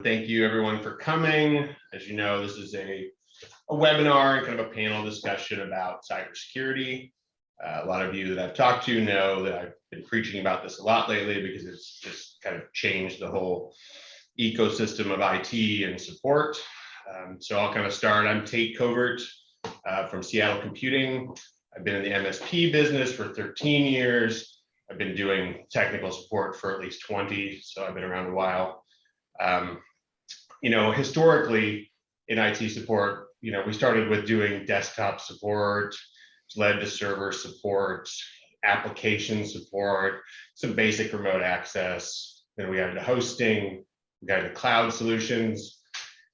Thank you everyone for coming. As you know, this is a webinar and kind of a panel discussion about cybersecurity. A lot of you that I've talked to know that I've been preaching about this a lot lately because it's just kind of changed the whole ecosystem of IT and support. So I'll kind of start. I'm Tate Covert from Seattle Computing. I've been in the MSP business for 13 years. I've been doing technical support for at least 20, so I've been around a while. Historically in IT support, we started with doing desktop support, which led to server support, application support, some basic remote access. Then we got into hosting, we got into cloud solutions,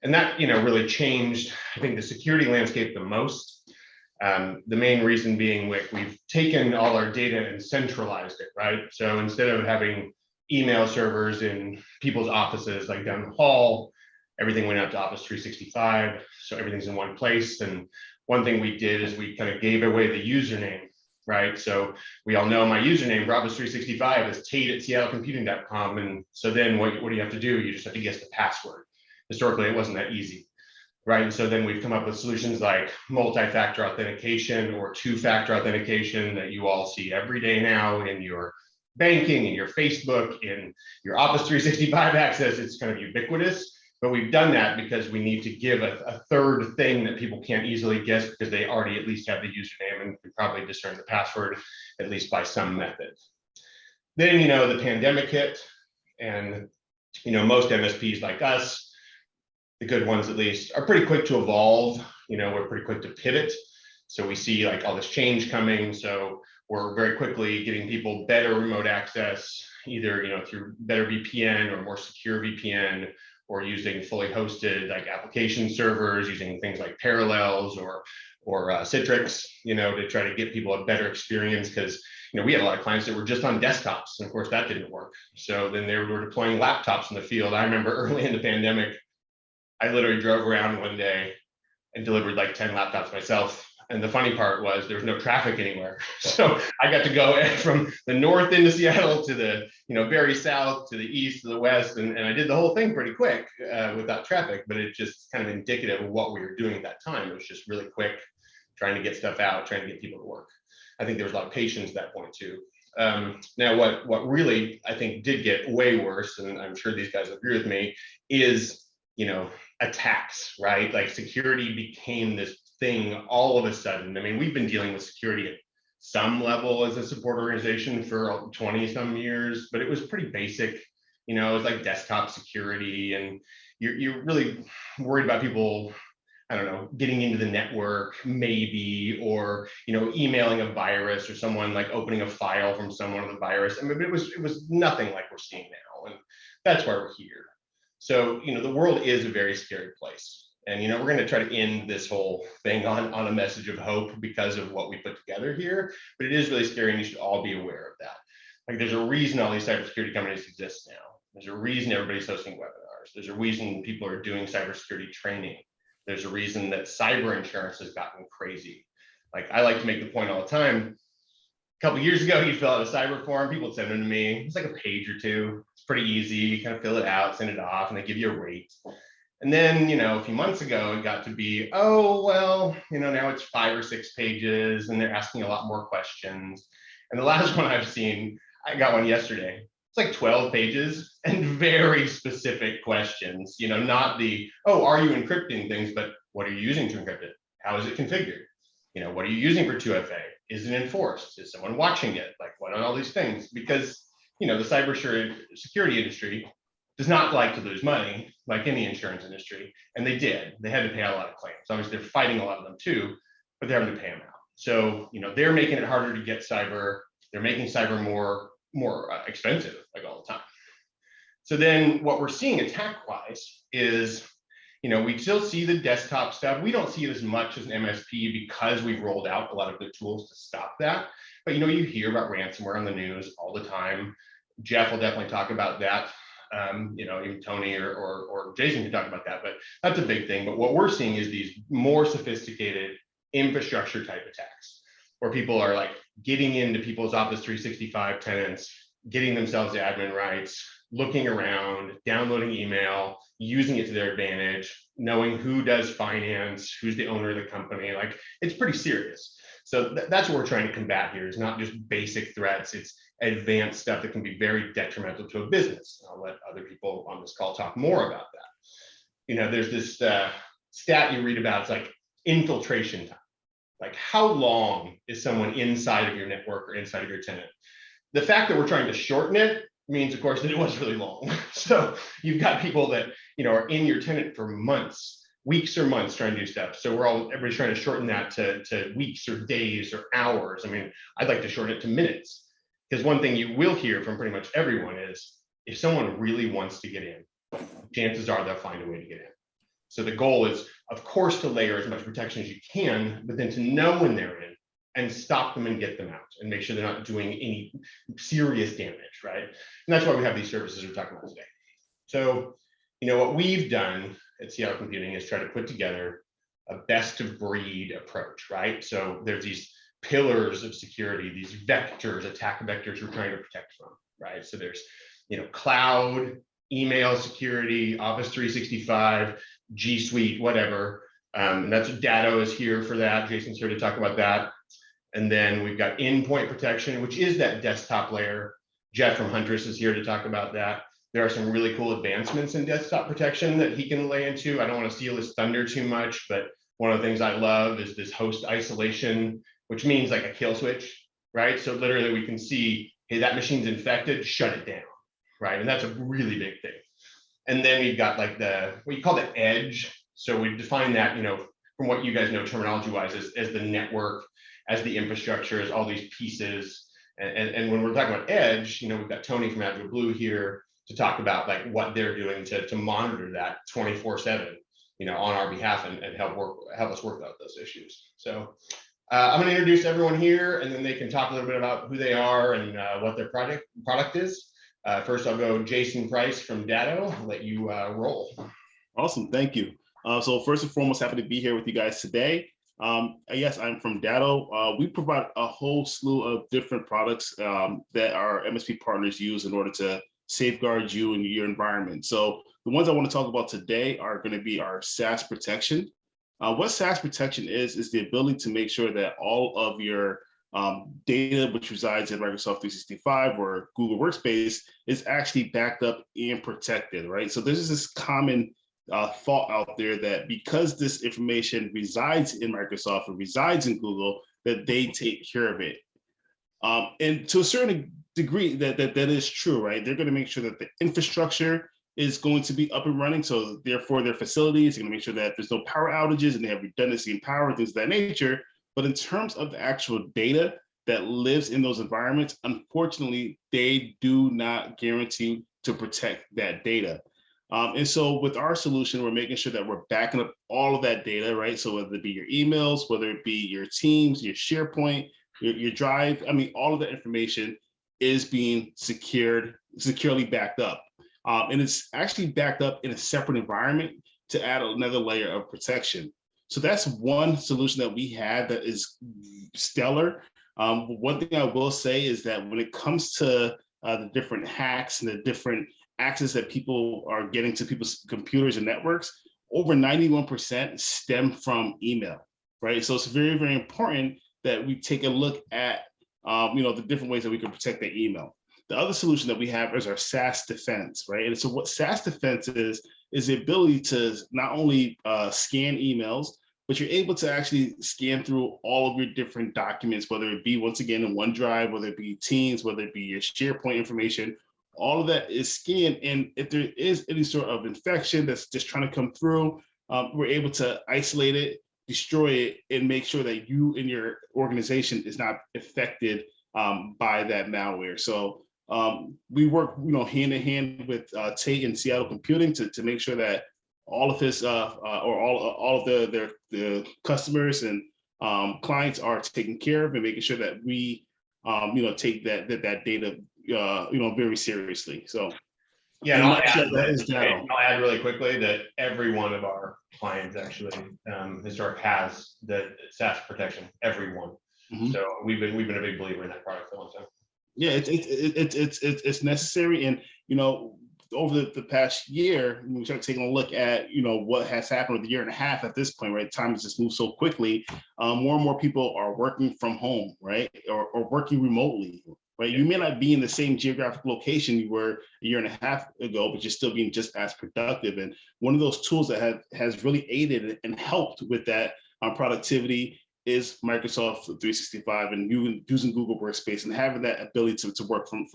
and that really changed, I think, the security landscape the most. The main reason being we've taken all our data and centralized it, right? So instead of having email servers in people's offices like down the hall, everything went out to Office 365, so everything's in one place. And one thing we did is we kind of gave away the username, right? So we all know my username for Office 365 is tate@seattlecomputing.com. And so then what do you have to do? You just have to guess the password. Historically, it wasn't that easy, right? And so then we've come up with solutions like multi-factor authentication or two-factor authentication that you all see every day now in your banking, in your Facebook, in your Office 365 access. It's kind of ubiquitous. But we've done that because we need to give a third thing that people can't easily guess because they already at least have the username and can probably discern the password, at least by some method. Then, the pandemic hit, and, most MSPs like us, the good ones at least, are pretty quick to evolve. We're pretty quick to pivot. So we see like all this change coming. So we're very quickly getting people better remote access, either, through better VPN or more secure VPN, or using fully hosted like application servers, using things like Parallels or Citrix, to try to get people a better experience. Because we had a lot of clients that were just on desktops, and of course that didn't work. So then they were deploying laptops in the field. I remember early in the pandemic, I literally drove around one day and delivered like 10 laptops myself. And the funny part was there was no traffic anywhere. So I got to go from the north into Seattle to the very south, to the east, to the west. And I did the whole thing pretty quick without traffic, but it's just kind of indicative of what we were doing at that time. It was just really quick, trying to get stuff out, trying to get people to work. I think there was a lot of patience at that point too. Now, what really I think did get way worse, and I'm sure these guys agree with me, is attacks, right? Like security became this thing all of a sudden. I mean, we've been dealing with security at some level as a support organization for 20 some years, but it was pretty basic. It was like desktop security, and you're really worried about people, I don't know, getting into the network maybe, or emailing a virus, or someone like opening a file from someone with a virus. I mean, it was nothing like we're seeing now, and that's why we're here. So the world is a very scary place. And we're going to try to end this whole thing on a message of hope because of what we put together here. But it is really scary, and you should all be aware of that. Like, there's a reason all these cybersecurity companies exist now. There's a reason everybody's hosting webinars. There's a reason people are doing cybersecurity training. There's a reason that cyber insurance has gotten crazy. Like, I like to make the point all the time. A couple of years ago, you'd fill out a cyber form. People would send them to me. It's like a page or two. It's pretty easy. You kind of fill it out, send it off, and they give you a rate. And then, a few months ago, it got to be, oh, well, now it's 5 or 6 pages, and they're asking a lot more questions. And the last one I've seen, I got one yesterday. It's like 12 pages and very specific questions, not the, oh, are you encrypting things, but what are you using to encrypt it? How is it configured? What are you using for 2FA? Is it enforced? Is someone watching it? Like, what are all these things? Because, the cyber security industry does not like to lose money, like any insurance industry. And they did. They had to pay out a lot of claims. Obviously, they're fighting a lot of them too, but they're having to pay them out. So, they're making it harder to get cyber. They're making cyber more expensive, like all the time. So then what we're seeing attack-wise is, we still see the desktop stuff. We don't see it as much as an MSP because we've rolled out a lot of good tools to stop that. But, you hear about ransomware on the news all the time. Jeff will definitely talk about that. Even Tony or Jason can talk about that, but that's a big thing. But what we're seeing is these more sophisticated infrastructure type attacks, where people are like getting into people's Office 365 tenants, getting themselves admin rights, looking around, downloading email, using it to their advantage, knowing who does finance, who's the owner of the company. Like, it's pretty serious. So that's what we're trying to combat here, is not just basic threats, it's advanced stuff that can be very detrimental to a business. I'll let other people on this call talk more about that. You know, there's this stat you read about, it's like infiltration time. Like, how long is someone inside of your network or inside of your tenant? The fact that we're trying to shorten it means, of course, that it was really long. So you've got people that, you know, are in your tenant for months, weeks or months trying to do stuff. So everybody's trying to shorten that to weeks or days or hours. I mean, I'd like to shorten it to minutes, because one thing you will hear from pretty much everyone is, if someone really wants to get in, chances are they'll find a way to get in. So the goal is, of course, to layer as much protection as you can, but then to know when they're in and stop them and get them out and make sure they're not doing any serious damage, right? And that's why we have these services we're talking about today. So, you know, what we've done at Seattle Computing is try to put together a best of breed approach, right? So there's these pillars of security, these vectors, attack vectors we're trying to protect from, right? So there's, you know, cloud, email security, Office 365, G Suite, whatever. And that's Datto is here for that. Jason's here to talk about that. And then we've got endpoint protection, which is that desktop layer. Jeff from Huntress is here to talk about that. There are some really cool advancements in desktop protection that he can lay into. I don't want to steal his thunder too much, but one of the things I love is this host isolation, which means like a kill switch, right? So literally we can see, hey, that machine's infected, shut it down, right? And that's a really big thing. And then we've got like what you call the edge. So we define that, you know, from what you guys know terminology wise, as the network, as the infrastructure, as all these pieces. And when we're talking about edge, you know, we've got Tony from Agile Blue here to talk about like what they're doing to monitor that 24/7, you know, on our behalf and help us work out those issues. So I'm going to introduce everyone here, and then they can talk a little bit about who they are and what their product is. First, I'll go Jason Price from Datto. I'll let you roll. Awesome, thank you. So first and foremost, happy to be here with you guys today. Yes, I'm from Datto. We provide a whole slew of different products that our MSP partners use in order to safeguard you and your environment. So the ones I want to talk about today are going to be our SaaS protection. What SaaS protection is the ability to make sure that all of your data which resides in Microsoft 365 or Google Workspace is actually backed up and protected, right? So there's this common thought out there that because this information resides in Microsoft or resides in Google, that they take care of it. And to a certain degree, that is true, right? They're going to make sure that the infrastructure is going to be up and running. So therefore, their facilities are going to make sure that there's no power outages and they have redundancy in power, things of that nature. But in terms of the actual data that lives in those environments, unfortunately, they do not guarantee to protect that data. And so with our solution, we're making sure that we're backing up all of that data, right? So whether it be your emails, whether it be your Teams, your SharePoint, your Drive, I mean, all of that information is being securely backed up. And it's actually backed up in a separate environment to add another layer of protection. So that's one solution that we have that is stellar. One thing I will say is that when it comes to the different hacks and the different access that people are getting to people's computers and networks, over 91% stem from email, right? So it's very, very important that we take a look at the different ways that we can protect the email. The other solution that we have is our SaaS Defense, right? And so what SaaS Defense is the ability to not only scan emails, but you're able to actually scan through all of your different documents, whether it be, once again, in OneDrive, whether it be Teams, whether it be your SharePoint information, all of that is scanned. And if there is any sort of infection that's just trying to come through, we're able to isolate it, destroy it, and make sure that you and your organization is not affected by that malware. So we work, hand in hand with Tate and Seattle Computing to make sure that all of his or all of the customers and clients are taken care of, and making sure that we take that data very seriously. So yeah, and I'll add really quickly that every one of our clients actually historic has the SaaS protection. Every one. Mm-hmm. So we've been a big believer in that product for a long time. Yeah, it's necessary, and over the past year, we start taking a look at what has happened with a year and a half at this point, right? Time has just moved so quickly. More and more people are working from home, right, or working remotely, right? You may not be in the same geographic location you were a year and a half ago, but you're still being just as productive. And one of those tools that has really aided and helped with that productivity is Microsoft 365 and using Google Workspace and having that ability to work from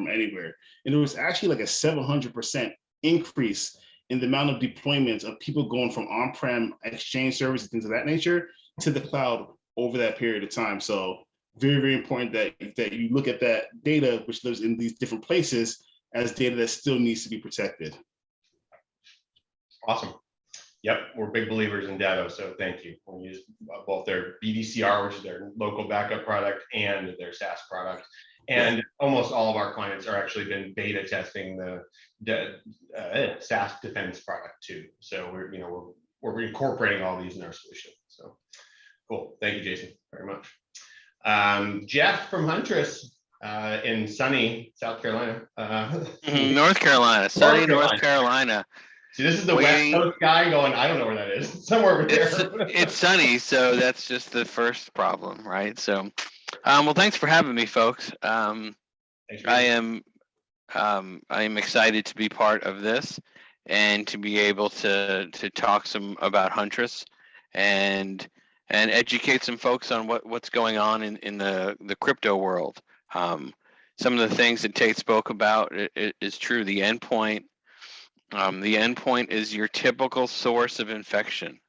anywhere. And there was actually like a 700% increase in the amount of deployments of people going from on-prem Exchange services, things of that nature, to the cloud over that period of time. So very, very important that you look at that data, which lives in these different places, as data that still needs to be protected. Awesome. Yep, we're big believers in Datto, so thank you. We use both their BDCR, which is their local backup product, and their SaaS product. And almost all of our clients are actually been beta testing the SaaS Defense product too. So we're incorporating all these in our solution. So cool. Thank you, Jason, very much. Jeff from Huntress in sunny South Carolina. North Carolina, sunny North Carolina. See, this is the West Coast guy going, I don't know where that is. Somewhere over there. It's sunny, so that's just the first problem, right? So, well, thanks for having me, folks. I am excited to be part of this and to be able to talk some about Huntress and educate some folks on what's going on in the crypto world. Some of the things that Tate spoke about is true. The endpoint is your typical source of infection.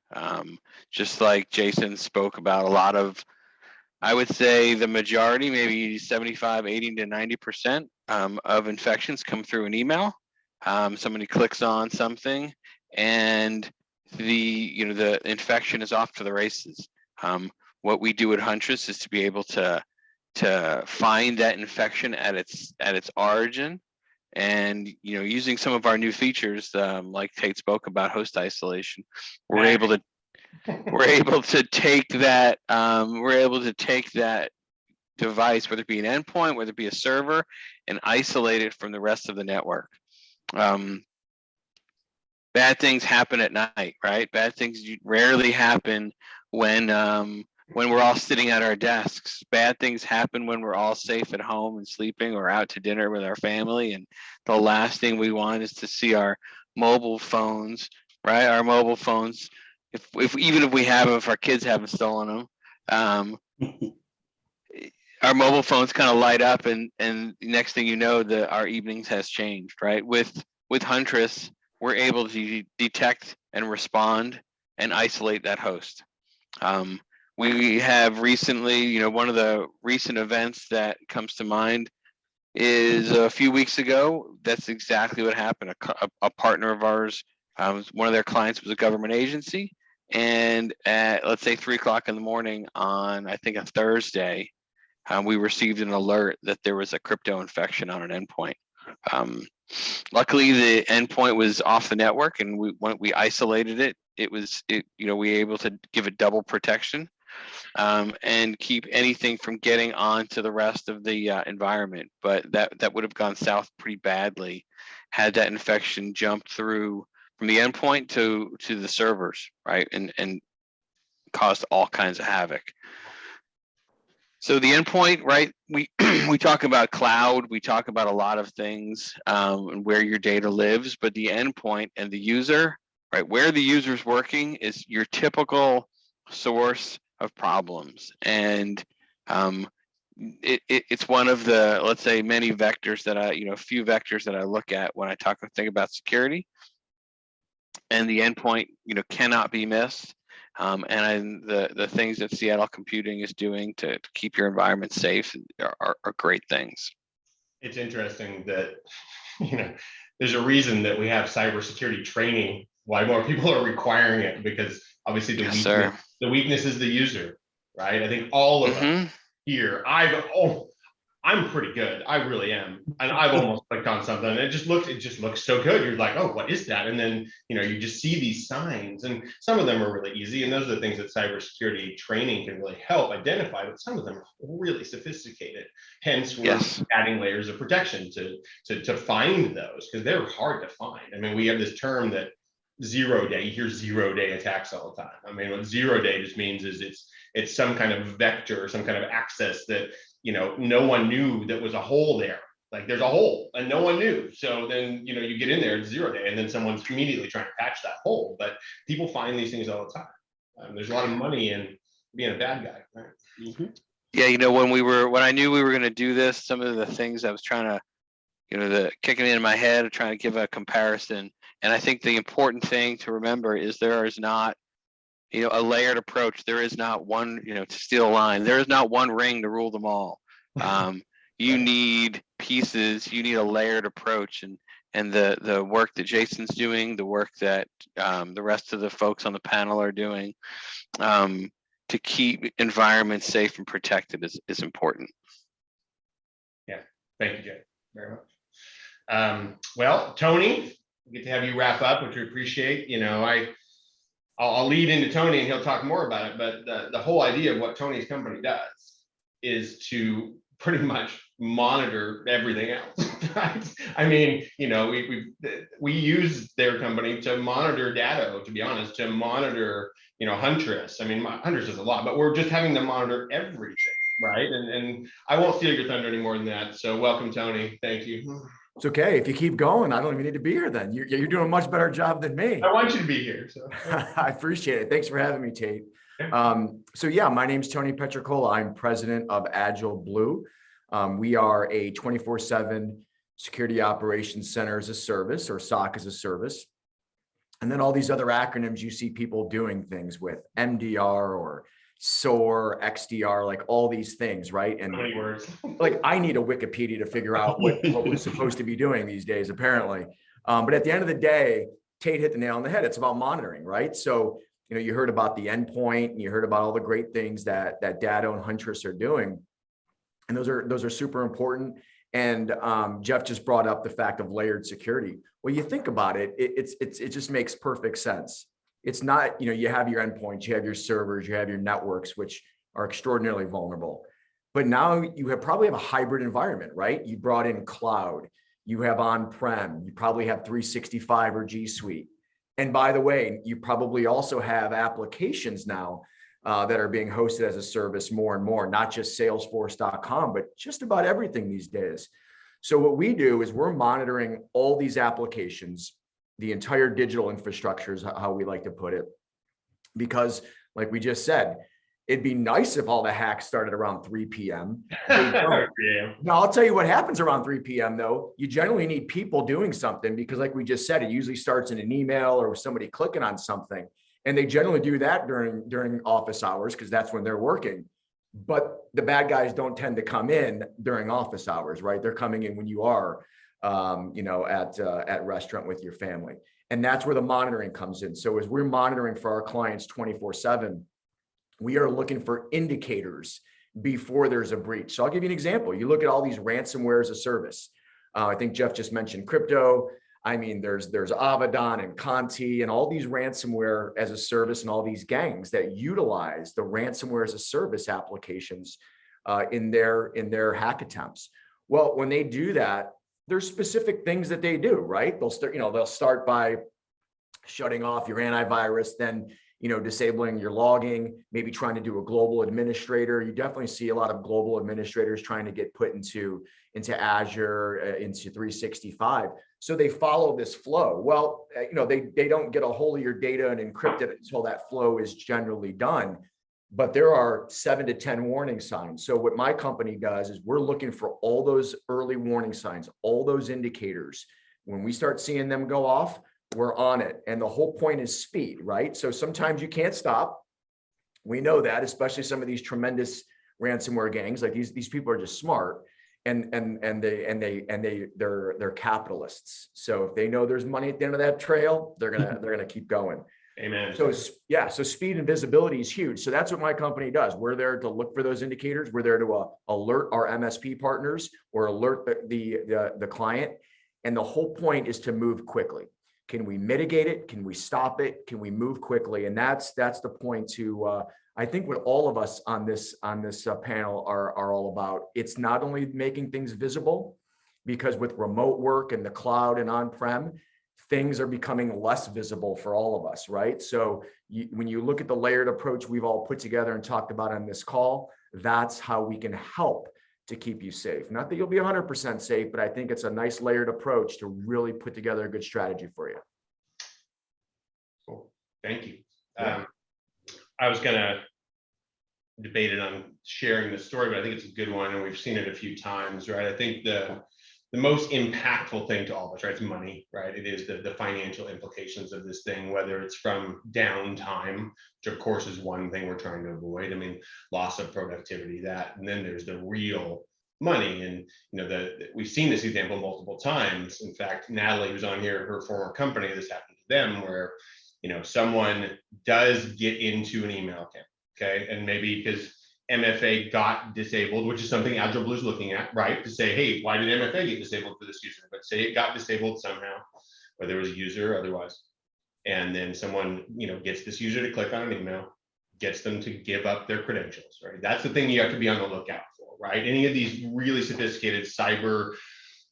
Just like Jason spoke about, a lot of, I would say the majority, maybe 75, 80 to 90% of infections come through an email. Somebody clicks on something and the infection is off to the races. What we do at Huntress is to be able to find that infection at its origin. And using some of our new features, like Tate spoke about, host isolation, we're able to take that device, whether it be an endpoint, whether it be a server, and isolate it from the rest of the network. Bad things happen at night, right? Bad things rarely happen when we're all sitting at our desks. Bad things happen when we're all safe at home and sleeping or out to dinner with our family. And the last thing we want is to see our mobile phones, right? Our mobile phones, even if our kids haven't stolen them, our mobile phones kind of light up, and next thing you know, our evenings has changed, right? With Huntress, we're able to detect and respond and isolate that host. We have recently, one of the recent events that comes to mind is a few weeks ago. That's exactly what happened. A partner of ours, one of their clients was a government agency, and at, let's say, 3 o'clock in the morning on, I think, a Thursday, we received an alert that there was a crypto infection on an endpoint. Luckily, the endpoint was off the network, and we isolated it. We were able to give it double protection. And keep anything from getting onto the rest of the environment. But that would have gone south pretty badly had that infection jumped through from the endpoint to the servers, right? And caused all kinds of havoc. So the endpoint, right? We talk about cloud, we talk about a lot of things and where your data lives, but the endpoint and the user, right? Where the user's working is your typical source of problems, and it's one of the, let's say, many vectors that a few vectors that I look at when I think about security. And the endpoint, cannot be missed. And the things that Seattle Computing is doing to keep your environment safe are great things. It's interesting that there's a reason that we have cybersecurity training. Why more people are requiring it, because obviously the weakness is the user, right? I think all of us here, I'm pretty good. I really am. And I've almost clicked on something and it just looks so good. You're like, oh, what is that? And then, you just see these signs, and some of them are really easy. And those are the things that cybersecurity training can really help identify, but some of them are really sophisticated. Hence, we're Yes. adding layers of protection to find those, because they're hard to find. I mean, we have this term that 0 day, you hear 0 day attacks all the time. I mean, what 0 day just means is it's some kind of vector, some kind of access that no one knew that was a hole there. Like there's a hole and no one knew. So then, you get in there, it's 0 day, and then someone's immediately trying to patch that hole. But people find these things all the time. There's a lot of money in being a bad guy. Right? Mhm. Yeah, when I knew we were going to do this, some of the things I was trying to, the kicking in my head, trying to give a comparison. And I think the important thing to remember is there is not, a layered approach. There is not one, to steal a line, there is not one ring to rule them all. You need pieces, you need a layered approach, and the work that Jason's doing, the work that the rest of the folks on the panel are doing to keep environments safe and protected is important. Yeah, thank you, Jay, very much. Well, Tony, we get to have you wrap up, which we appreciate. I'll lead into Tony and he'll talk more about it, but the whole idea of what Tony's company does is to pretty much monitor everything else. Right? I mean, we use their company to monitor Datto, to be honest, to monitor, Huntress. I mean, Huntress is a lot, but we're just having them monitor everything, right? And I won't steal your thunder any more than that. So welcome, Tony. Thank you. It's okay. If you keep going, I don't even need to be here then. You're doing a much better job than me. I want you to be here. So I appreciate it. Thanks for having me, Tate. So yeah, my name's Tony Petricola. I'm president of Agile Blue. We are a 24/7 security operations center as a service, or SOC as a service. And then all these other acronyms you see people doing things with, MDR or SOAR, XDR, like all these things, right? And many words. like I need a Wikipedia to figure out what we're supposed to be doing these days, apparently. But at the end of the day, Tate hit the nail on the head. It's about monitoring, right? So, you heard about the endpoint, and you heard about all the great things that Datto and Huntress are doing. And those are super important. And Jeff just brought up the fact of layered security. Well, you think about it, it just makes perfect sense. It's not, you have your endpoints, you have your servers, you have your networks, which are extraordinarily vulnerable. But now you probably have a hybrid environment, right? You brought in cloud, you have on-prem, you probably have 365 or G Suite. And by the way, you probably also have applications now that are being hosted as a service more and more, not just Salesforce.com, but just about everything these days. So what we do is we're monitoring all these applications, the entire digital infrastructure is how we like to put it, because like we just said, it'd be nice if all the hacks started around 3 p.m. Yeah. Now, I'll tell you what happens around 3 p.m. though. You generally need people doing something, because like we just said, it usually starts in an email or with somebody clicking on something. And they generally do that during office hours, because that's when they're working. But the bad guys don't tend to come in during office hours, right? They're coming in when you are, at restaurant with your family. And that's where the monitoring comes in. So as we're monitoring for our clients 24/7, we are looking for indicators before there's a breach. So I'll give you an example. You look at all these ransomware as a service. I think Jeff just mentioned crypto. I mean, there's Avadan and Conti and all these ransomware as a service, and all these gangs that utilize the ransomware as a service applications in their hack attempts. Well, when they do that, there's specific things that they do, right? They'll start by shutting off your antivirus, then disabling your logging, maybe trying to do a global administrator. You definitely see a lot of global administrators trying to get put into Azure, into 365. So they follow this flow. Well, they don't get a hold of your data and encrypt it until that flow is generally done. But there are 7 to 10 warning signs. So what my company does is we're looking for all those early warning signs, all those indicators. When we start seeing them go off, we're on it. And the whole point is speed, right? So sometimes you can't stop. We know that, especially some of these tremendous ransomware gangs. Like these people are just smart, and they're capitalists. So if they know there's money at the end of that trail, they're gonna keep going. Amen. So yeah, so speed and visibility is huge. So that's what my company does. We're there to look for those indicators. We're there to alert our MSP partners or alert the client. And the whole point is to move quickly. Can we mitigate it? Can we stop it? Can we move quickly? And that's the point to I think what all of us on this panel are all about. It's not only making things visible, because with remote work and the cloud and on-prem, things are becoming less visible for all of us, right? So when you look at the layered approach we've all put together and talked about on this call, that's how we can help to keep you safe. Not that you'll be 100% safe, but I think it's a nice layered approach to really put together a good strategy for you. Cool. Thank you. Yeah. I was gonna debate it on sharing the story, but I think it's a good one, and we've seen it a few times, right? I think the most impactful thing to all of us, right? It's money, right? It is the financial implications of this thing, whether it's from downtime, which of course is one thing we're trying to avoid. I mean, loss of productivity, that, and then there's the real money. And we've seen this example multiple times. In fact, Natalie, who's on here, her former company, this happened to them, where someone does get into an email account, okay, and maybe because MFA got disabled, which is something AgileBlue is looking at, right? To say, hey, why did MFA get disabled for this user? But say it got disabled somehow, whether it was a user or otherwise. And then someone, gets this user to click on an email, gets them to give up their credentials, right? That's the thing you have to be on the lookout for, right? Any of these really sophisticated cyber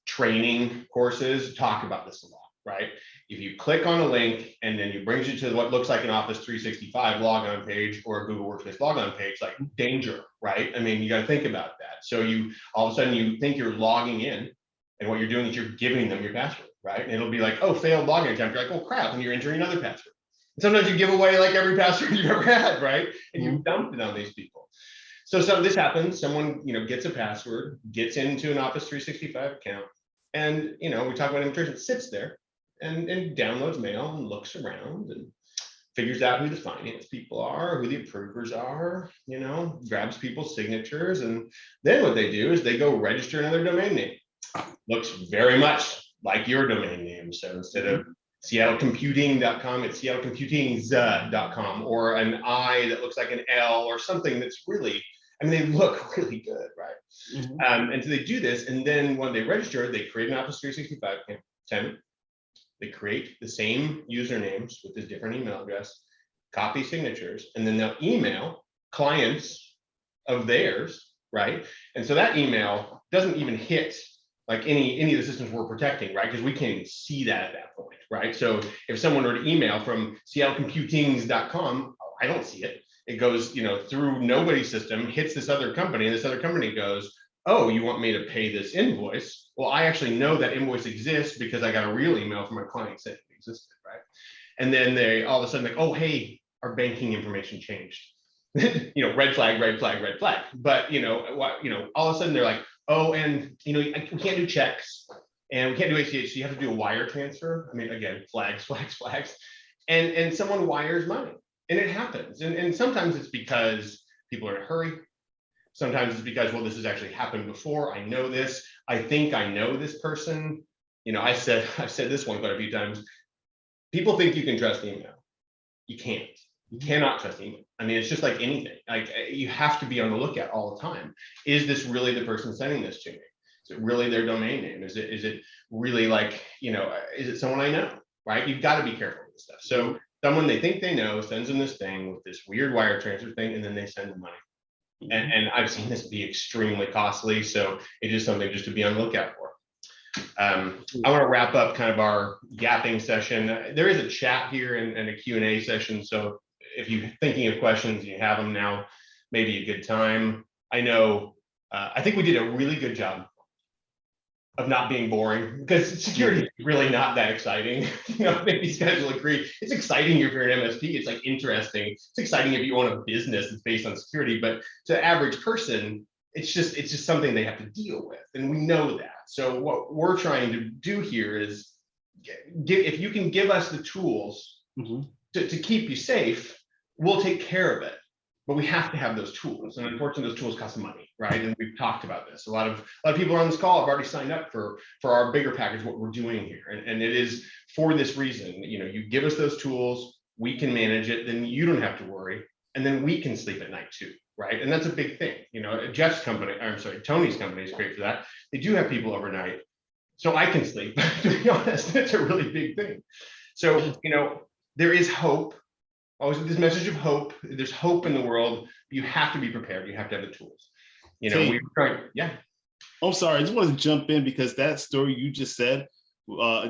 training courses talk about this a lot, right? If you click on a link and then it brings you to what looks like an Office 365 logon page or a Google Workspace logon page, like danger, right? I mean, you got to think about that. So you all of a sudden you think you're logging in, and what you're doing is you're giving them your password, right? And it'll be like, oh, failed login attempt. You're like, oh crap, and you're entering another password. And sometimes you give away like every password you've ever had, right? And you dumped it on these people. So this happens. Someone gets a password, gets into an Office 365 account, and we talk about infiltration, sits there and downloads mail and looks around and figures out who the finance people are, who the approvers are, grabs people's signatures. And then what they do is they go register another domain name. Looks very much like your domain name. So instead of seattlecomputing.com, it's seattlecomputings.com, or an I that looks like an L, or something that's really, they look really good, right? And so they do this, and then when they register, they create an Office 365 tenant. They create the same usernames with a different email address, copy signatures, and then they'll email clients of theirs, right? And so that email doesn't even hit like any of the systems we're protecting, right? Because we can't even see that at that point, right? So if someone were to email from seattlecomputings.com, I don't see it. It goes, through nobody's system, hits this other company, and this other company goes, oh, you want me to pay this invoice? Well, I actually know that invoice exists because I got a real email from my client saying it existed, right? And then they all of a sudden like, oh, hey, our banking information changed. Red flag, red flag, red flag. But all of a sudden they're like, oh, and we can't do checks and we can't do ACH. So you have to do a wire transfer. Again, flags, flags, flags. And someone wires money, and it happens. And sometimes it's because people are in a hurry. Sometimes it's because, well, this has actually happened before. I know this. I think I know this person. I've said this one quite a few times. People think you can trust email. You can't. You cannot trust email. It's just like anything. Like you have to be on the lookout all the time. Is this really the person sending this to me? Is it really their domain name? Is it really like, is it someone I know? Right? You've got to be careful with this stuff. So someone they think they know sends them this thing with this weird wire transfer thing, and then they send them money. And I've seen this be extremely costly. So it is something just to be on the lookout for. I want to wrap up kind of our yapping session. There is a chat here and a Q&A session. So if you're thinking of questions and you have them now, maybe a good time. I know, I think we did a really good job of not being boring, because security is really not that exciting. Maybe these guys will agree. It's exciting if you're an MSP. It's like interesting. It's exciting if you own a business that's based on security, but to the average person, it's just something they have to deal with, and we know that. So what we're trying to do here is if you can give us the tools to keep you safe, we'll take care of it. But we have to have those tools, and unfortunately, those tools cost money, right? And we've talked about this. A lot of people on this call have already signed up for our bigger package, what we're doing here, and it is for this reason. You give us those tools, we can manage it, then you don't have to worry. And then we can sleep at night too, right? And that's a big thing. You know, Jeff's company, I'm sorry, Tony's company is great for that. They do have people overnight, so I can sleep. To be honest, it's a really big thing. So, you know, there is hope. Always with this message of hope. There's hope in the world. You have to be prepared. You have to have the tools. You know, we're trying, yeah. I'm sorry, I just want to jump in because that story you just said,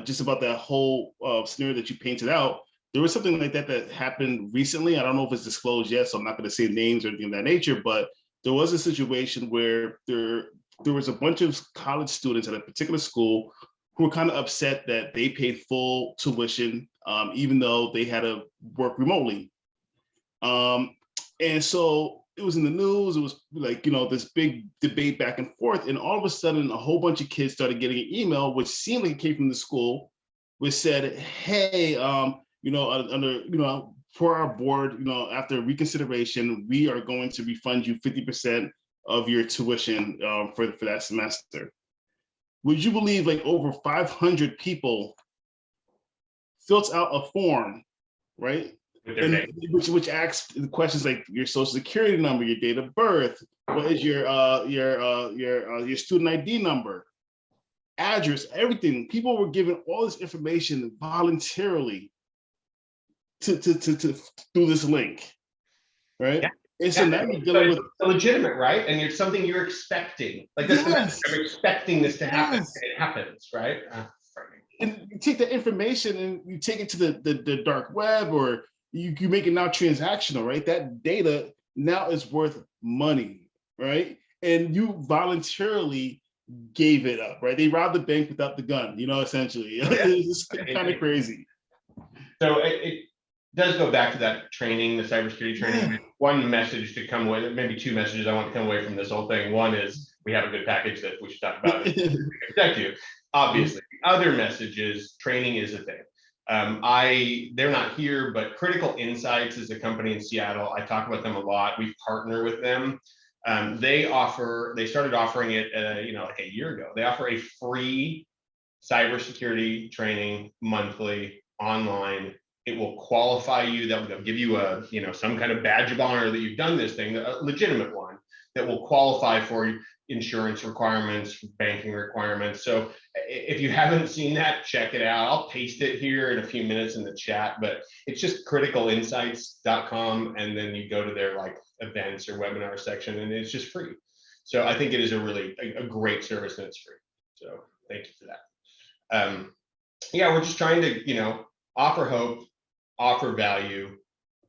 just about that whole scenario that you painted out, there was something like that that happened recently. I don't know if it's disclosed yet, so I'm not going to say names or anything of that nature, but there was a situation where there was a bunch of college students at a particular school who were kind of upset that they paid full tuition, even though they had to work remotely. And so it was in the news. It was like, you know, this big debate back and forth. And all of a sudden, a whole bunch of kids started getting an email, which seemed like it came from the school, which said, hey, you know, under, you know, for our board, you know, after reconsideration, we are going to refund you 50% of your tuition for that semester. Would you believe like over 500 people filled out a form, right? And which asks the questions like your social security number, your date of birth, what is your student ID number, address, everything. People were given all this information voluntarily to through this link, right? Yeah. And so now you're dealing with legitimate, right? And it's something you're expecting. Like this, yes. I'm expecting this to happen. Yes. It happens, right? And you take that information and you take it to the dark web, or you make it now transactional, right? That data now is worth money, right? And you voluntarily gave it up, right? They robbed the bank without the gun, you know, essentially. Yeah. It's kind of crazy. So it does go back to that training, the cybersecurity training. Yeah. One message to come away, maybe two messages I want to come away from this whole thing. One is we have a good package that we should talk about. Protect you. Obviously, the other message is training is a thing. They're not here, but Critical Insights is a company in Seattle. I talk about them a lot. We partner with them. They started offering it, you know, like a year ago. They offer a free cybersecurity training monthly online. It will qualify you. They'll give you a, you know, some kind of badge of honor that you've done this thing, a legitimate one that will qualify for insurance requirements, banking requirements. So if you haven't seen that, check it out. I'll paste it here in a few minutes in the chat, but it's just criticalinsights.com. And then you go to their like events or webinar section and it's just free. So I think it is a great service and it's free. So thank you for that. Yeah, we're just trying to, you know, offer hope, offer value,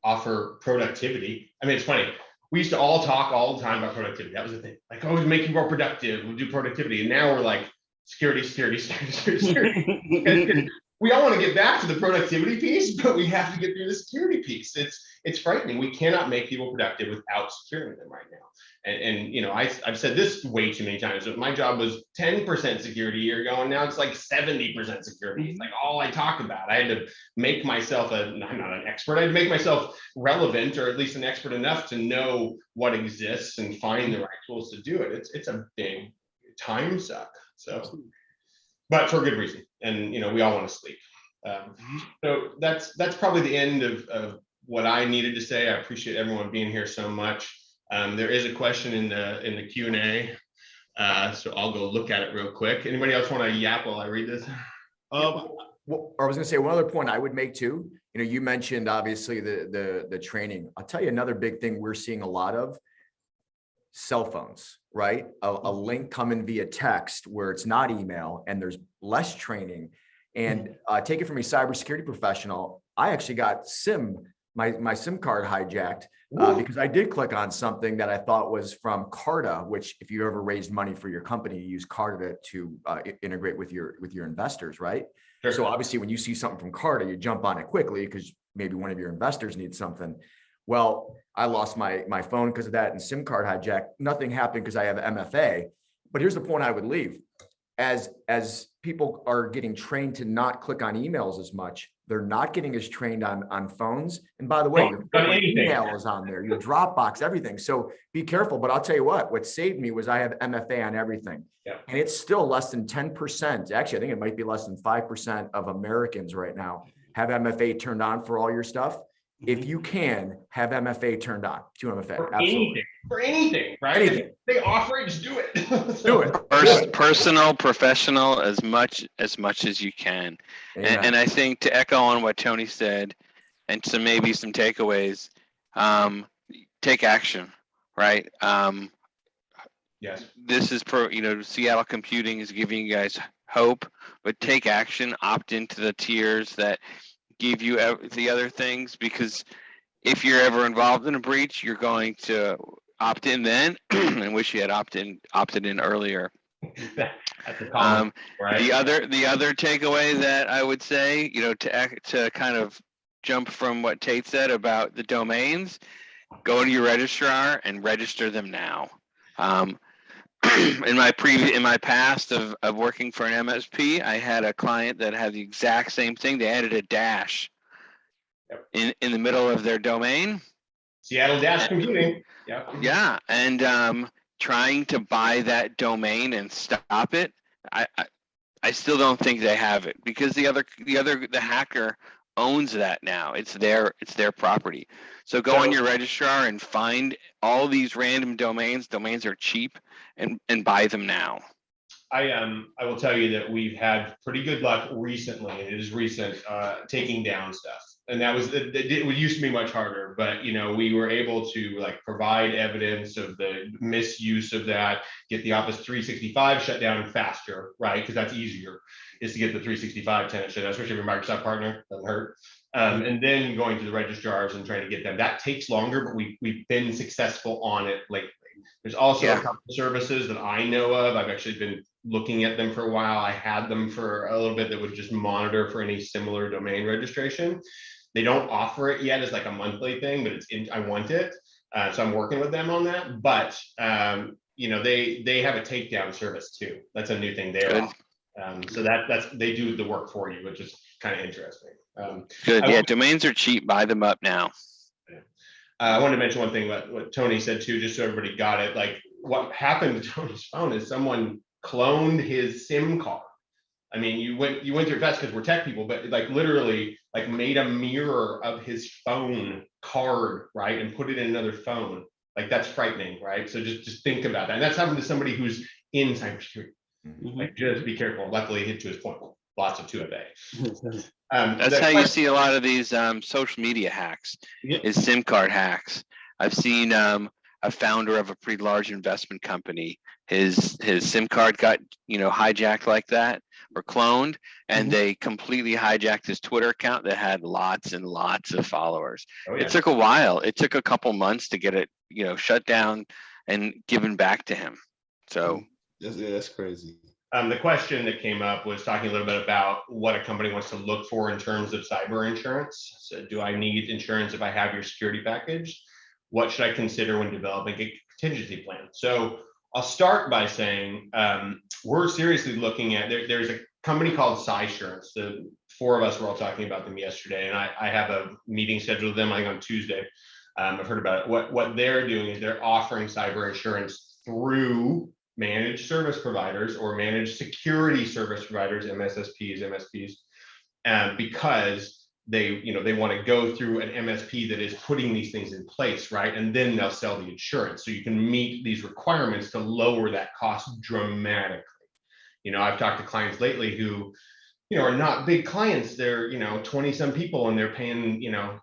offer productivity. I mean, it's funny. We used to all talk all the time about productivity. That was the thing. Like, oh, we make you more productive. We'll do productivity. And now we're like, security. We all want to get back to the productivity piece, but we have to get through the security piece. It's frightening. We cannot make people productive without securing them right now. And you know, I've said this way too many times. My job was 10% security a year ago, and now it's like 70% security. It's like all I talk about. I had to make myself I'm not an expert. I had to make myself relevant, or at least an expert enough to know what exists and find the right tools to do it. It's a big time suck. So, but for good reason. And you know, we all want to sleep. So that's probably the end of what I needed to say. I appreciate everyone being here so much. There is a question in the Q&A, so I'll go look at it real quick. Anybody else want to yap while I read this? Well, I was going to say one other point I would make too. You know, you mentioned obviously the training. I'll tell you another big thing we're seeing a lot of: cell phones, right? A link coming via text where it's not email, and there's less training. And take it from a cybersecurity professional, I actually got my SIM card hijacked because I did click on something that I thought was from Carta, which if you ever raised money for your company, you use Carta to integrate with your investors, right? Sure. So obviously when you see something from Carta, you jump on it quickly because maybe one of your investors needs something. Well, I lost my phone because of that and SIM card hijacked. Nothing happened because I have MFA. But here's the point I would leave. As people are getting trained to not click on emails as much, they're not getting as trained on phones. And by the way, your email is on there, your Dropbox, everything. So be careful. But I'll tell you what saved me was I have MFA on everything. Yeah. And it's still less than 10%. Actually, I think it might be less than 5% of Americans right now have MFA turned on for all your stuff. If you can, have MFA turned on to MFA. For Absolutely. anything, for anything, right? Anything. They offer it, just do it. Do it. Personal, professional, as much as you can. Amen. And I think to echo on what Tony said, and to maybe some takeaways, take action, right? Yes. This is Seattle Computing is giving you guys hope, but take action, opt into the tiers that give you the other things, because if you're ever involved in a breach, you're going to opt in then and wish you had opted in earlier. That's a common, right? The other takeaway that I would say, to kind of jump from what Tate said about the domains, go to your registrar and register them now. In my past of working for an MSP, I had a client that had the exact same thing. They added a dash in the middle of their domain. Seattle Dash Computing. Yep. Yeah, and trying to buy that domain and stop it, I still don't think they have it, because the hacker owns that now. It's their property. So go on your registrar and find all these random domains. Domains are cheap, and buy them now. I will tell you that we've had pretty good luck recently, and it is recent, taking down stuff. And that was, it used to be much harder, but we were able to provide evidence of the misuse of that, get the Office 365 shut down faster, right? Because that's easier, is to get the 365 tenant shut down, especially if you're a Microsoft partner, doesn't hurt. And then going to the registrars and trying to get them. That takes longer, but we've been successful on it lately. There's also a couple of services that I know of. I've actually been looking at them for a while. I had them for a little bit that would just monitor for any similar domain registration. They don't offer it yet as a monthly thing, but I want it. So I'm working with them on that. But they have a takedown service too. That's a new thing there. So that's they do the work for you, which is kind of interesting. Good. Yeah, domains are cheap. Buy them up now. I wanted to mention one thing about what Tony said too, just so everybody got it. What happened to Tony's phone is someone cloned his SIM card. I mean, you went through fast because we're tech people, but literally made a mirror of his phone card, right, and put it in another phone. That's frightening, right? So just think about that. And that's happened to somebody who's in cybersecurity. Just be careful. Luckily, hit to his point. Lots of 2FA. That's how you see a lot of these social media hacks, is SIM card hacks. I've seen a founder of a pretty large investment company, his SIM card got hijacked like that, or cloned, and they completely hijacked his Twitter account that had lots and lots of followers. It took a while. It took a couple months to get it shut down and given back to him. So that's crazy. The question that came up was talking a little bit about what a company wants to look for in terms of cyber insurance. So do I need insurance if I have your security package? What should I consider when developing a contingency plan? So I'll start by saying we're seriously looking at, there's a company called Cysurance. The four of us were all talking about them yesterday, and I have a meeting scheduled with them, I think on Tuesday. I've heard about it. What they're doing is they're offering cyber insurance through managed service providers or managed security service providers, MSPs, because they want to go through an MSP that is putting these things in place, right? And then they'll sell the insurance. So you can meet these requirements to lower that cost dramatically. I've talked to clients lately who, are not big clients. They're, 20 some people, and they're paying, $6,000,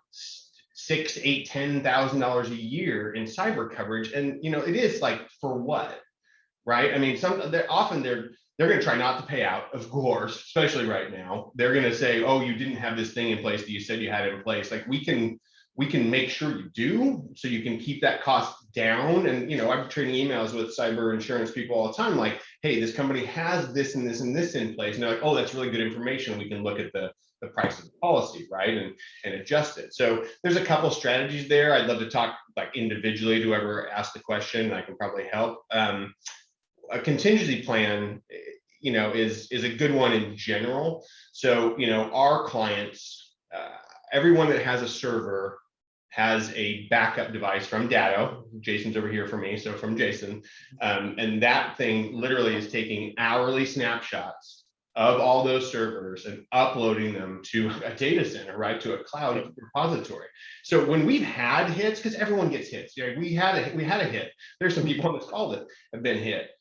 $8,000, $10,000 a year in cyber coverage. And, it is for what? Right? I mean, they're going to try not to pay out, of course, especially right now. They're going to say, oh, you didn't have this thing in place that you said you had it in place. We can make sure you do, so you can keep that cost down. And, I'm trading emails with cyber insurance people all the time, hey, this company has this and this and this in place. And they're like, oh, that's really good information. We can look at the price of the policy, right? And adjust it. So there's a couple strategies there. I'd love to talk individually to whoever asked the question. I can probably help. A contingency plan, is a good one in general. So, our clients, everyone that has a server has a backup device from Datto. Jason's over here for me, so from Jason. And that thing literally is taking hourly snapshots of all those servers and uploading them to a data center, right, to a cloud repository. So when we've had hits, because everyone gets hits, we had a hit. There's some people on this call that have been hit,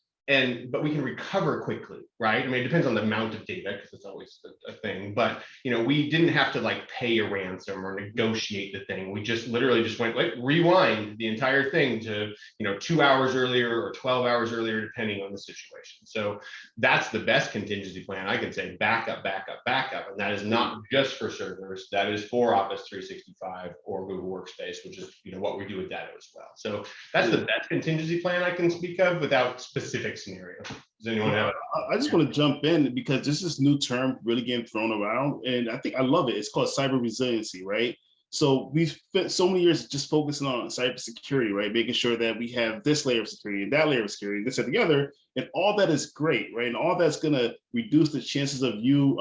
but we can recover quickly, right? I mean, it depends on the amount of data because it's always a thing. But we didn't have to like pay a ransom or negotiate the thing. We just literally just went like rewind the entire thing to 2 hours earlier or 12 hours earlier, depending on the situation. So that's the best contingency plan I can say: backup, backup, backup. And that is not just for servers. That is for Office 365 or Google Workspace, which is what we do with Datto as well. So that's the best contingency plan I can speak of without specific scenario. Does anyone have? I just want to jump in because this is new term really getting thrown around, and I think I love it. It's called cyber resiliency, right? So we've spent so many years just focusing on cybersecurity, right? Making sure that we have this layer of security and that layer of security, this and the other, and all that is great, right? And all that's going to reduce the chances of you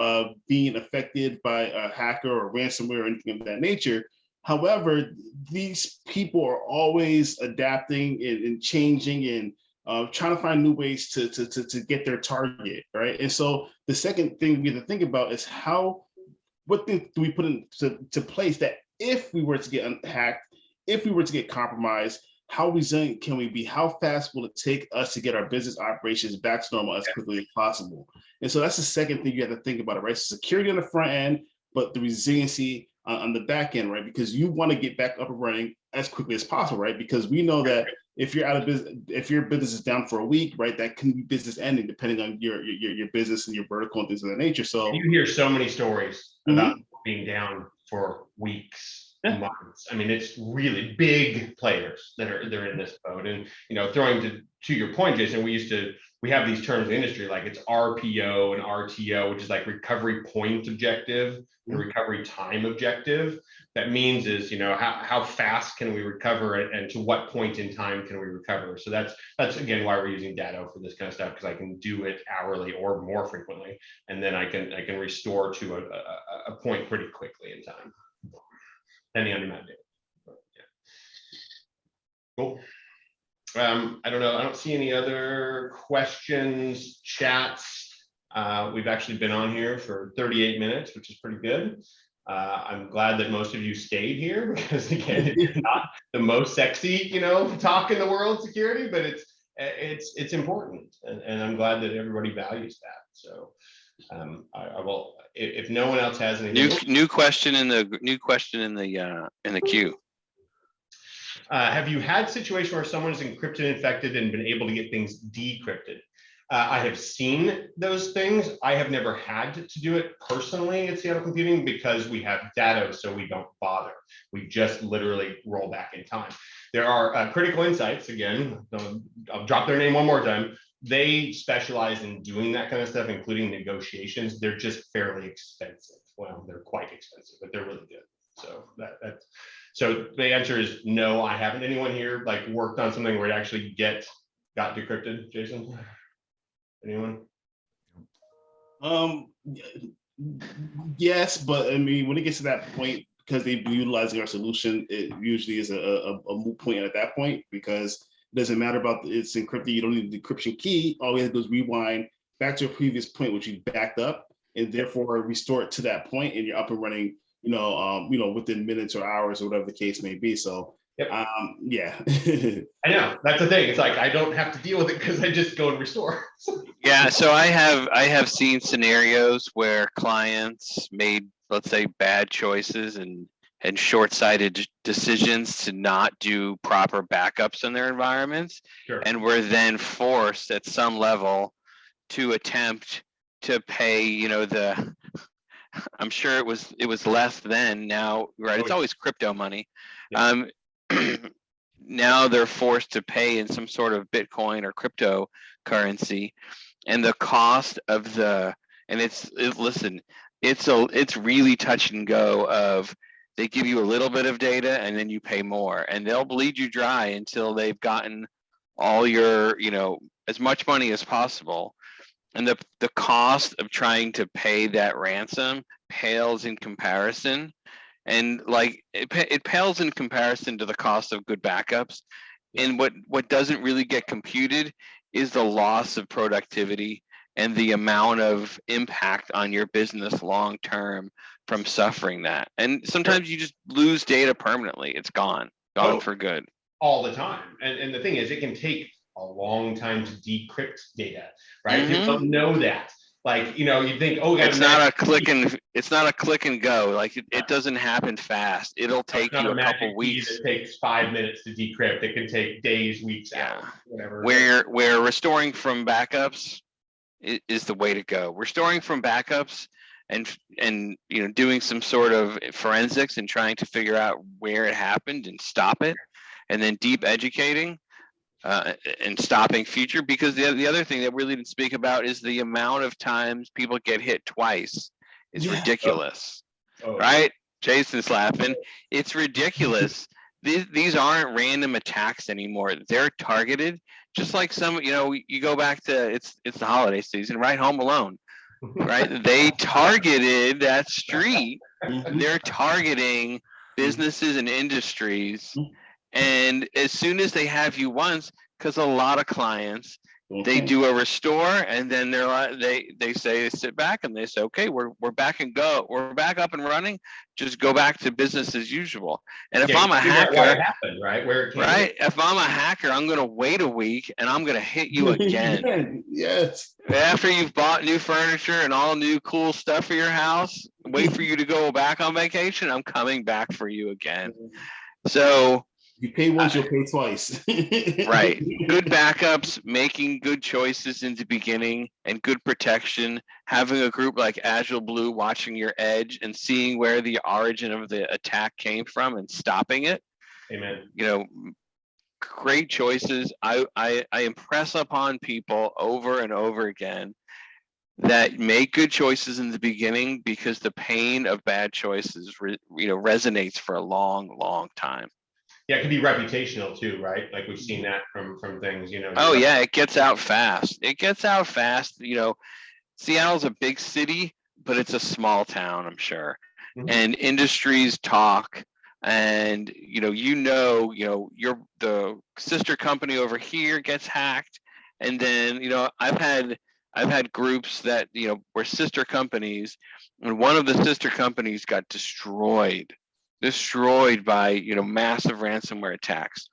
being affected by a hacker or ransomware or anything of that nature. However, these people are always adapting and changing and trying to find new ways to get their target, right? And so the second thing we have to think about is what things do we put into place that if we were to get hacked, if we were to get compromised, how resilient can we be? How fast will it take us to get our business operations back to normal as quickly as possible? And so that's the second thing you have to think about, it, right? So security on the front end, but the resiliency on the back end, right? Because you want to get back up and running as quickly as possible, right? Because we know that if you're out of business, if your business is down for a week, right, that can be business ending depending on your business and your vertical and things of that nature. So you hear so many stories about being down for weeks, months. I mean, it's really big players they're in this boat. And throwing to your point, Jason, we have these terms in the industry like it's RPO and RTO, which is like recovery point objective and recovery time objective. That means is how fast can we recover it and to what point in time can we recover? So that's again why we're using Datto for this kind of stuff, because I can do it hourly or more frequently, and then I can restore to a point pretty quickly in time, depending on the amount of data. Cool. I don't know. I don't see any other questions, chats. We've actually been on here for 38 minutes, which is pretty good. I'm glad that most of you stayed here because again, it's not the most sexy, talk in the world, security, but it's important, and I'm glad that everybody values that. So I will. If no one else has anything. New question in the queue. Have you had a situation where someone is encrypted, infected, and been able to get things decrypted? I have seen those things. I have never had to do it personally at Seattle Computing because we have Datto, so we don't bother. We just literally roll back in time. There are Critical Insights, again, I'll drop their name one more time. They specialize in doing that kind of stuff, including negotiations. They're just fairly expensive. Well, they're quite expensive, but they're really good. So so the answer is no, I haven't. Anyone here like worked on something where it actually got decrypted, Jason? Anyone? Yes, but I mean, when it gets to that point, because they've been utilizing our solution, it usually is a moot point at that point, because it doesn't matter about it's encrypted. You don't need the decryption key. All we have to do is rewind back to a previous point, which you backed up, and therefore restore it to that point, and you're up and running, within minutes or hours or whatever the case may be. So yep. Yeah. I know, that's the thing. It's like I don't have to deal with it because I just go and restore. Yeah, so I have seen scenarios where clients made, let's say, bad choices and short-sighted decisions to not do proper backups in their environments, Sure. And were then forced at some level to attempt to pay, I'm sure it was less than now, right? It's always crypto money. Yeah. Now they're forced to pay in some sort of Bitcoin or cryptocurrency, and the cost of it's really touch and go of they give you a little bit of data and then you pay more, and they'll bleed you dry until they've gotten all your, as much money as possible. And the cost of trying to pay that ransom pales in comparison. And like it pales in comparison to the cost of good backups. And what doesn't really get computed is the loss of productivity and the amount of impact on your business long term from suffering that. And sometimes you just lose data permanently. It's gone Oh. for good. All the time. And the thing is, it can take a long time to decrypt data, right? People don't know that. Like, you know, you think, oh, it's not a click and go. Like it doesn't happen fast. It'll take you a couple weeks. It takes 5 minutes to decrypt. It can take days, weeks, hours, whatever. Where restoring from backups is the way to go. Restoring from backups and you know, doing some sort of forensics and trying to figure out where it happened and stop it, and then deep educating and stopping future. Because the other thing that we really didn't speak about is the amount of times people get hit twice is ridiculous, right? Jason's laughing. It's ridiculous. These aren't random attacks anymore. They're targeted, just like some, you know, you go back to, it's the holiday season, right? Home Alone, right? They targeted that street. They're targeting businesses and industries. And as soon as they have you once, because a lot of clients, they do a restore, and then they're like, they say, sit back, and they say, okay, we're back we're back up and running. Just go back to business as usual. And if I'm a hacker, if I'm a hacker, I'm going to wait a week and I'm going to hit you again. Yes. After you've bought new furniture and all new cool stuff for your house, wait for you to go back on vacation. I'm coming back for you again. So you pay once, you'll pay twice. Right. Good backups, making good choices in the beginning, and good protection. Having a group like Agile Blue watching your edge and seeing where the origin of the attack came from and stopping it. Amen. You know, great choices. I impress upon people over and over again that make good choices in the beginning, because the pain of bad choices resonates for a long time. Yeah, it can be reputational too, right? Like we've seen that from things, you know. Oh yeah, it gets out fast. You know, Seattle's a big city, but it's a small town, I'm sure. And industries talk, and you know, the sister company over here gets hacked, and then, you know, I've had groups that, you know, were sister companies, and one of the sister companies got destroyed by, you know, massive ransomware attacks.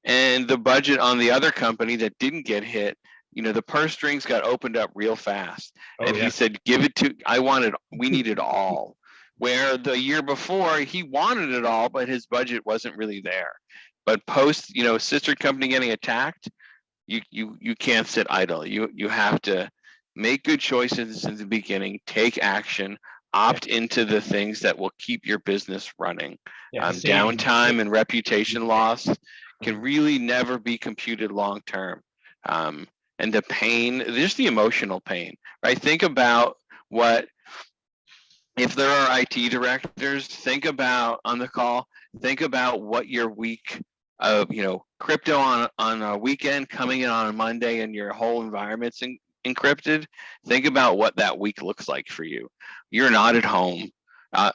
And the budget on the other company that didn't get hit, you know, the purse strings got opened up real fast. He said, we needed all. Where the year before he wanted it all, but his budget wasn't really there. But post, you know, sister company getting attacked, you can't sit idle. You have to make good choices in the beginning, take action, opt into the things that will keep your business running. Downtime and reputation loss can really never be computed long term. And the pain, just the emotional pain, right? Think about if there are IT directors, think about on the call, think about what your week of, you know, crypto on a weekend coming in on a Monday and your whole environment's encrypted. Think about what that week looks like for you. You're not at home.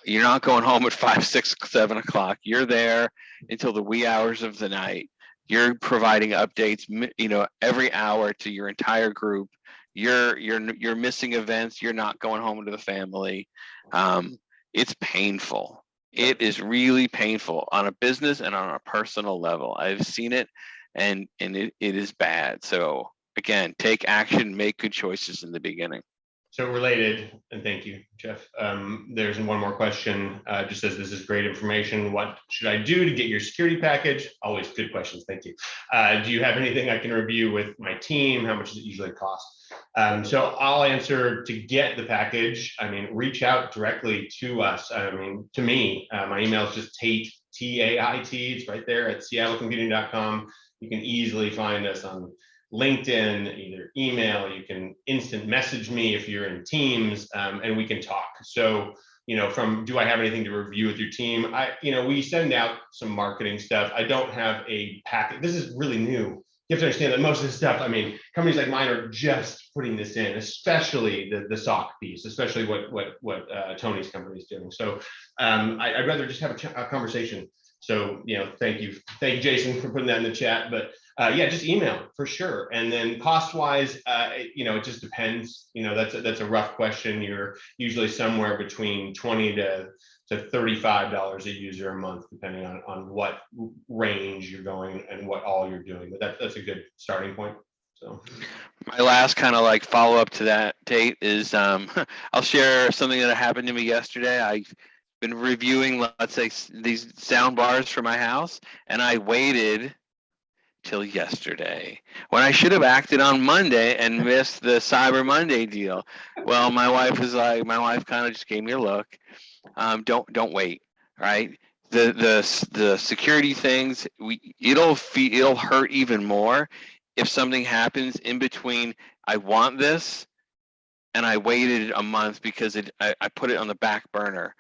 You're not going home at 5, 6, 7 o'clock. You're there until the wee hours of the night. You're providing updates, you know, every hour to your entire group. You're missing events. You're not going home to the family. It's painful. It is really painful on a business and on a personal level. I've seen it, and it is bad. So again, take action, make good choices in the beginning. So related, and thank you, Jeff. There's one more question. Just says, this is great information. What should I do to get your security package? Always good questions. Thank you. Do you have anything I can review with my team? How much does it usually cost? So I'll answer. To get the package, I mean, reach out directly to us. I mean, to me, my email is just Tait, T-A-I-T. It's right there at seattlecomputing.com. You can easily find us on LinkedIn, either email, you can instant message me if you're in Teams, and we can talk. So, you know, do I have anything to review with your team? We send out some marketing stuff. I don't have a packet. This is really new. You have to understand that most of this stuff, I mean, companies like mine are just putting this in, especially the SOC piece, especially what Tony's company is doing. So I'd rather just have a conversation. So, thank you, Jason, for putting that in the chat. But yeah, just email for sure. And then cost wise, it just depends. That's a rough question. You're usually somewhere between $20 to $35 a user a month, depending on what range you're going and what all you're doing. But that's a good starting point. So my last kind of like follow up to that, Tate, is I'll share something that happened to me yesterday. I've been reviewing, let's say, these sound bars for my house, and I waited till yesterday when I should have acted on Monday and missed the Cyber Monday deal. Well, my wife kind of just gave me a look. Don't wait, right? The security things, it'll hurt even more if something happens in between. I want this, and I waited a month because I put it on the back burner.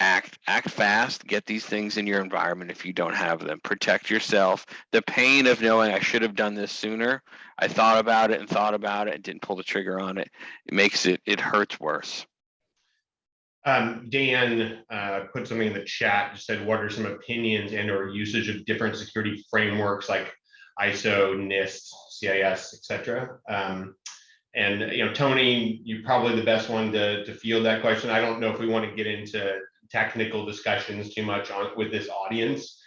Act fast. Get these things in your environment if you don't have them. Protect yourself. The pain of knowing I should have done this sooner. I thought about it and didn't pull the trigger on it. It hurts worse. Dan put something in the chat, just said, what are some opinions and or usage of different security frameworks like ISO, NIST, CIS, etc. And Tony, you're probably the best one to field that question. I don't know if we want to get into technical discussions too much with this audience.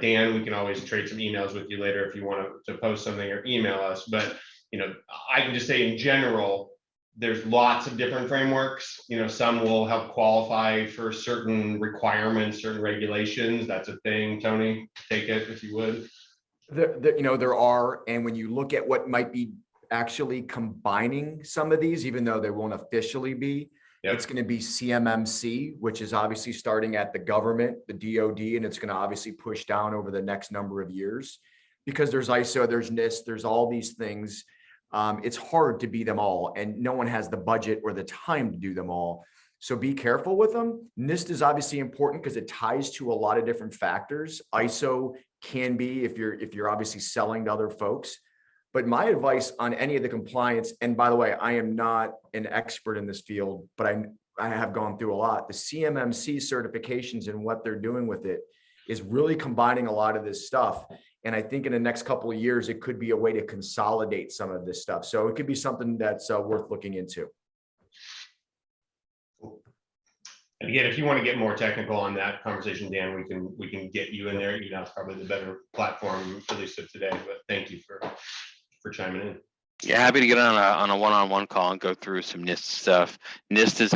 Dan, we can always trade some emails with you later if you want to post something or email us. But I can just say in general, there's lots of different frameworks. Some will help qualify for certain requirements, certain regulations. That's a thing. Tony, take it if you would. There are, and when you look at what might be actually combining some of these, even though they won't officially be, yep, it's going to be CMMC, which is obviously starting at the government, the DoD, and it's going to obviously push down over the next number of years because there's ISO, there's NIST, there's all these things. It's hard to be them all, and no one has the budget or the time to do them all. So be careful with them. NIST is obviously important because it ties to a lot of different factors. ISO can be if you're obviously selling to other folks. But my advice on any of the compliance, and by the way, I am not an expert in this field, but I have gone through a lot. The CMMC certifications and what they're doing with it is really combining a lot of this stuff. And I think in the next couple of years, it could be a way to consolidate some of this stuff. So it could be something that's worth looking into. And again, if you want to get more technical on that conversation, Dan, we can get you in there. It's probably the better platform, at least of today. But thank you for chiming in. Yeah, happy to get on a one-on-one call and go through some NIST stuff. NIST is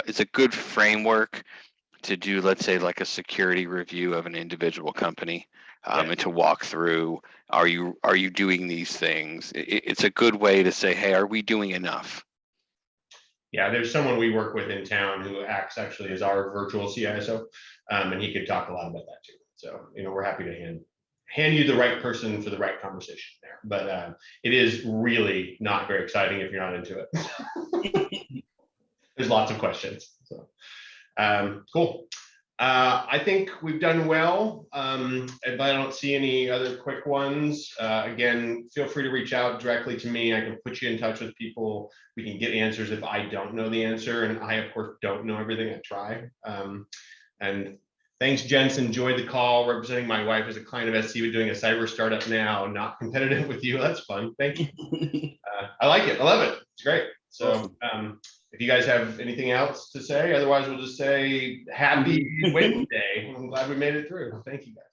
it's a good framework to do, let's say, like a security review of an individual company, and to walk through, are you doing these things? It's a good way to say, hey, are we doing enough? Yeah, there's someone we work with in town who acts actually as our virtual CISO, and he could talk a lot about that too. So, we're happy to hand you the right person for the right conversation there. But it is really not very exciting if you're not into it. There's lots of questions. So, cool. I think we've done well, but I don't see any other quick ones. Again, feel free to reach out directly to me. I can put you in touch with people. We can get answers if I don't know the answer. And I, of course, don't know everything. I try. And thanks, gents. Enjoyed the call. Representing my wife as a client of SC, we're doing a cyber startup now, not competitive with you. That's fun. Thank you. I like it. I love it. It's great. So if you guys have anything else to say, otherwise we'll just say happy Wednesday. I'm glad we made it through. Thank you, guys.